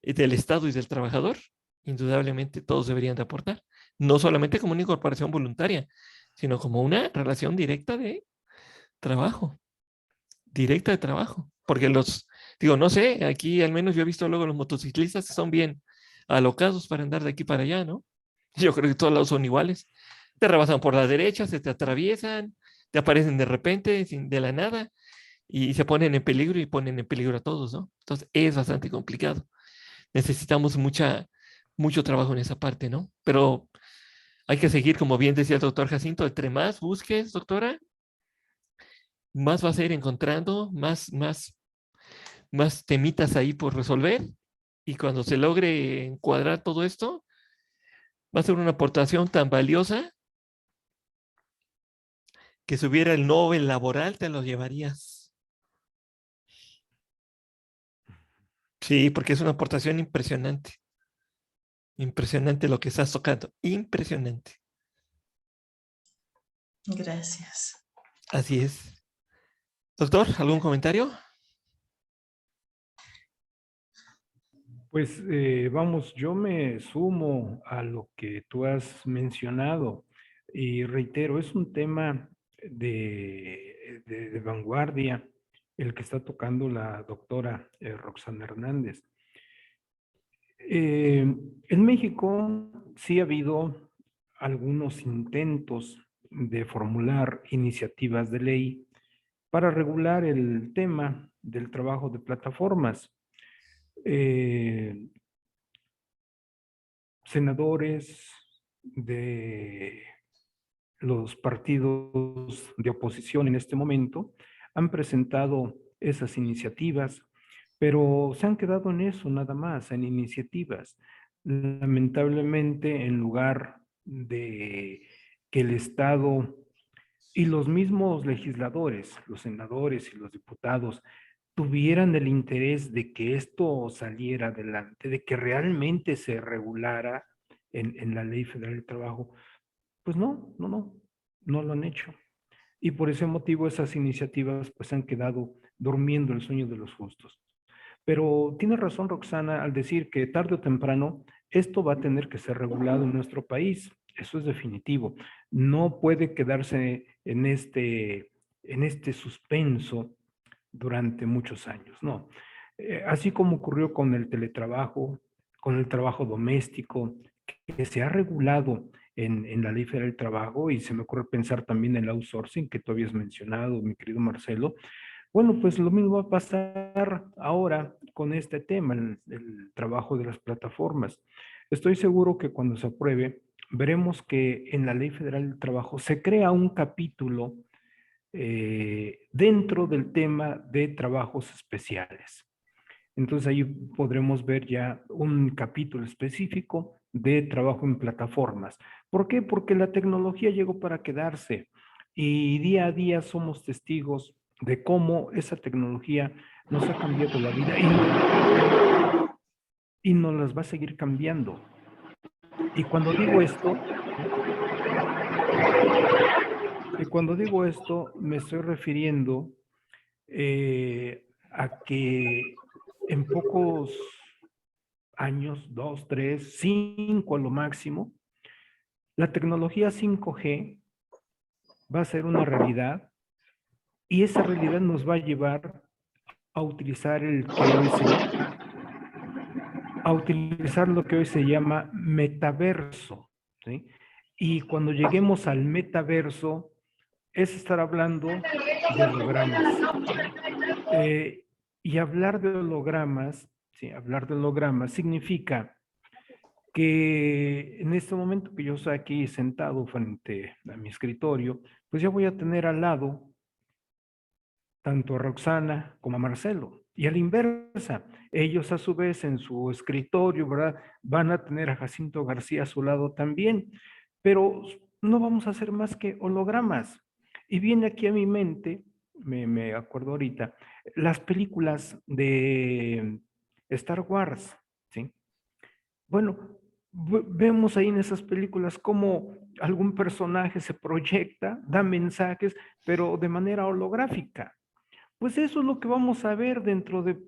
del Estado y del trabajador, indudablemente todos deberían de aportar, no solamente como una incorporación voluntaria, sino como una relación directa de trabajo, porque digo, no sé, aquí al menos yo he visto luego los motociclistas que son bien alocados para andar de aquí para allá, ¿no? Yo creo que todos lados son iguales. Te rebasan por la derecha, se te atraviesan, te aparecen de repente, de la nada, y se ponen en peligro y ponen en peligro a todos, ¿no? Entonces es bastante complicado. Necesitamos mucho trabajo en esa parte, ¿no? Pero hay que seguir, como bien decía el doctor Jacinto, entre más busques, doctora, más vas a ir encontrando, más temitas ahí por resolver. Y cuando se logre encuadrar todo esto, va a ser una aportación tan valiosa que si hubiera el Nobel laboral, te lo llevarías. Sí, porque es una aportación impresionante. Impresionante lo que estás tocando. Impresionante. Gracias. Así es. Doctor, ¿algún comentario? Pues vamos, yo me sumo a lo que tú has mencionado y reitero, es un tema de vanguardia el que está tocando la doctora Roxana Hernández. En México sí ha habido algunos intentos de formular iniciativas de ley para regular el tema del trabajo de plataformas. Senadores de los partidos de oposición en este momento han presentado esas iniciativas, pero se han quedado en eso nada más, en iniciativas. Lamentablemente, en lugar de que el Estado y los mismos legisladores, los senadores y los diputados, tuvieran el interés de que esto saliera adelante, de que realmente se regulara en la Ley Federal del Trabajo, pues no lo han hecho. y por ese motivo esas iniciativas pues han quedado durmiendo el sueño de los justos. Pero tiene razón Roxana al decir que tarde o temprano esto va a tener que ser regulado en nuestro país. Eso es definitivo. No puede quedarse en este suspenso durante muchos años, no. Así como ocurrió con el teletrabajo, con el trabajo doméstico, que se ha regulado en la Ley Federal del Trabajo, y se me ocurre pensar también en el outsourcing que tú habías mencionado, mi querido Marcelo. Bueno, pues lo mismo va a pasar ahora con este tema, el trabajo de las plataformas. Estoy seguro que cuando se apruebe, veremos que en la Ley Federal del Trabajo se crea un capítulo dentro del tema de trabajos especiales. Entonces ahí podremos ver ya un capítulo específico de trabajo en plataformas. ¿Por qué? Porque la tecnología llegó para quedarse y día a día somos testigos de cómo esa tecnología nos ha cambiado la vida y nos las va a seguir cambiando. Y cuando digo esto, me estoy refiriendo a que en pocos años, 2, 3, 5 a lo máximo, la tecnología 5G va a ser una realidad y esa realidad nos va a llevar a utilizar lo que hoy se llama metaverso, ¿sí? Y cuando lleguemos al metaverso, es estar hablando de hologramas. Y hablar de hologramas, sí, hablar de hologramas significa que en este momento que yo estoy aquí sentado frente a mi escritorio, pues ya voy a tener al lado tanto a Roxana como a Marcelo. Y a la inversa, ellos a su vez en su escritorio, ¿verdad? Van a tener a Jacinto García a su lado también, pero no vamos a hacer más que hologramas. Y viene aquí a mi mente, me acuerdo ahorita, las películas de Star Wars, ¿sí? Bueno, vemos ahí en esas películas cómo algún personaje se proyecta, da mensajes, pero de manera holográfica. Pues eso es lo que vamos a ver dentro de,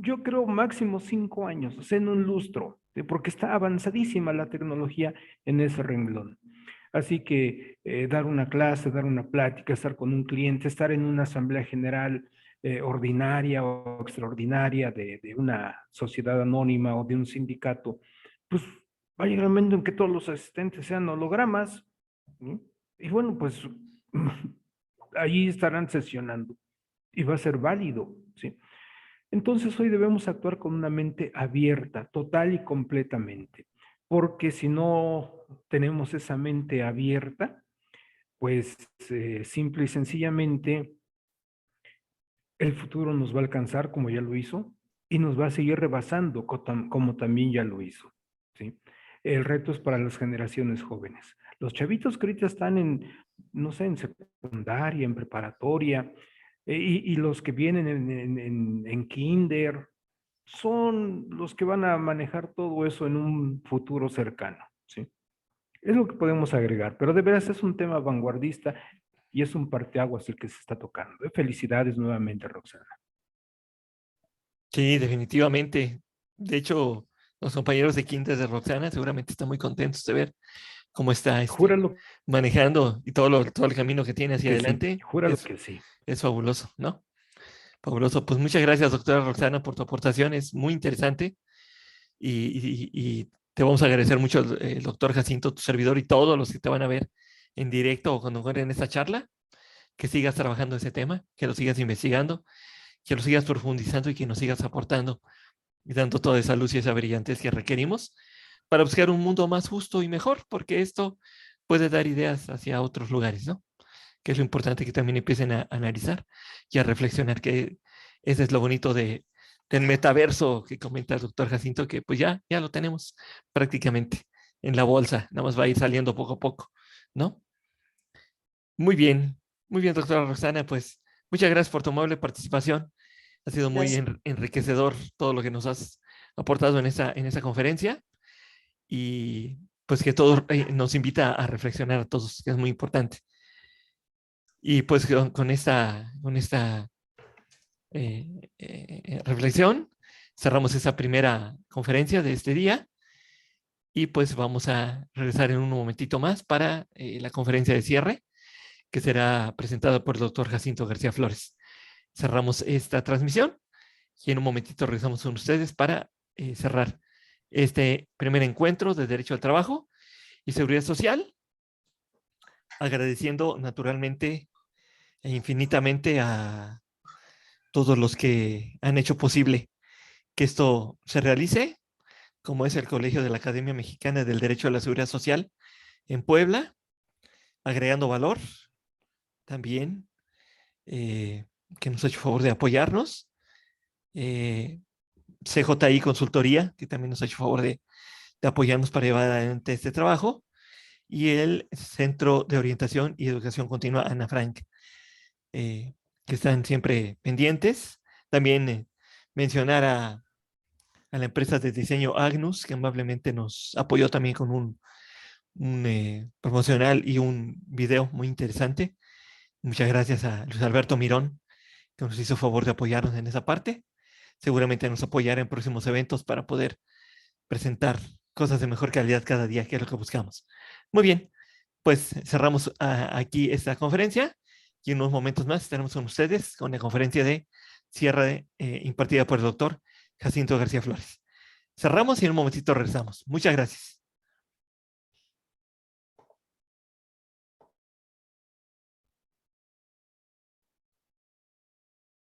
yo creo, máximo 5 años, o sea, en un lustro, porque está avanzadísima la tecnología en ese renglón. Así que dar una clase, dar una plática, estar con un cliente, estar en una asamblea general ordinaria o extraordinaria de una sociedad anónima o de un sindicato, pues va a llegar el momento en que todos los asistentes sean hologramas, ¿sí? Y bueno, pues ahí estarán sesionando y va a ser válido, ¿sí? Entonces hoy debemos actuar con una mente abierta, total y completamente, porque si no tenemos esa mente abierta, pues simple y sencillamente el futuro nos va a alcanzar como ya lo hizo y nos va a seguir rebasando como también ya lo hizo, ¿sí? El reto es para las generaciones jóvenes. Los chavitos que ahorita están en, no sé, en secundaria, en preparatoria, y los que vienen en kinder, son los que van a manejar todo eso en un futuro cercano, ¿sí? Es lo que podemos agregar, pero de veras es un tema vanguardista y es un parteaguas el que se está tocando. Felicidades nuevamente, Roxana. Sí, definitivamente. De hecho, los compañeros de Quintas de Roxana seguramente están muy contentos de ver cómo está Júralo manejando y todo el camino que tiene hacia que sí, adelante. júralo que sí. Es fabuloso, ¿no? Fabuloso. Pues muchas gracias, doctora Roxana, por tu aportación. Es muy interesante y te vamos a agradecer mucho el doctor Jacinto, tu servidor y todos los que te van a ver en directo o cuando en esta charla, que sigas trabajando ese tema, que lo sigas investigando, que lo sigas profundizando y que nos sigas aportando y dando toda esa luz y esa brillantez que requerimos para buscar un mundo más justo y mejor, porque esto puede dar ideas hacia otros lugares, ¿no? Que es lo importante que también empiecen a analizar y a reflexionar, que ese es lo bonito del metaverso que comenta el doctor Jacinto, que pues ya lo tenemos prácticamente en la bolsa, nada más va a ir saliendo poco a poco, ¿no? Muy bien, doctora Roxana, pues muchas gracias por tu amable participación. Ha sido muy Gracias. enriquecedor todo lo que nos has aportado en esa conferencia y pues que todo nos invita a reflexionar a todos, que es muy importante. Y pues con esta reflexión cerramos esa primera conferencia de este día y pues vamos a regresar en un momentito más para la conferencia de cierre que será presentada por el doctor Jacinto García Flores. Cerramos esta transmisión y en un momentito regresamos con ustedes para cerrar este primer encuentro de Derecho al Trabajo y Seguridad Social, agradeciendo naturalmente e infinitamente a todos los que han hecho posible que esto se realice, como es el Colegio de la Academia Mexicana del Derecho a la Seguridad Social en Puebla, agregando valor también, que nos ha hecho favor de apoyarnos, CJI Consultoría, que también nos ha hecho favor de apoyarnos para llevar adelante este trabajo, y el Centro de Orientación y Educación Continua Ana Frank, que están siempre pendientes. También mencionar a la empresa de diseño Agnus, que amablemente nos apoyó también con un promocional y un video muy interesante. Muchas gracias a Luis Alberto Mirón, que nos hizo favor de apoyarnos en esa parte. Seguramente nos apoyará en próximos eventos para poder presentar cosas de mejor calidad cada día, que es lo que buscamos. Muy bien, pues cerramos aquí esta conferencia y en unos momentos más estaremos con ustedes con la conferencia de cierre impartida por el doctor Jacinto García Flores. Cerramos y en un momentito regresamos. Muchas gracias.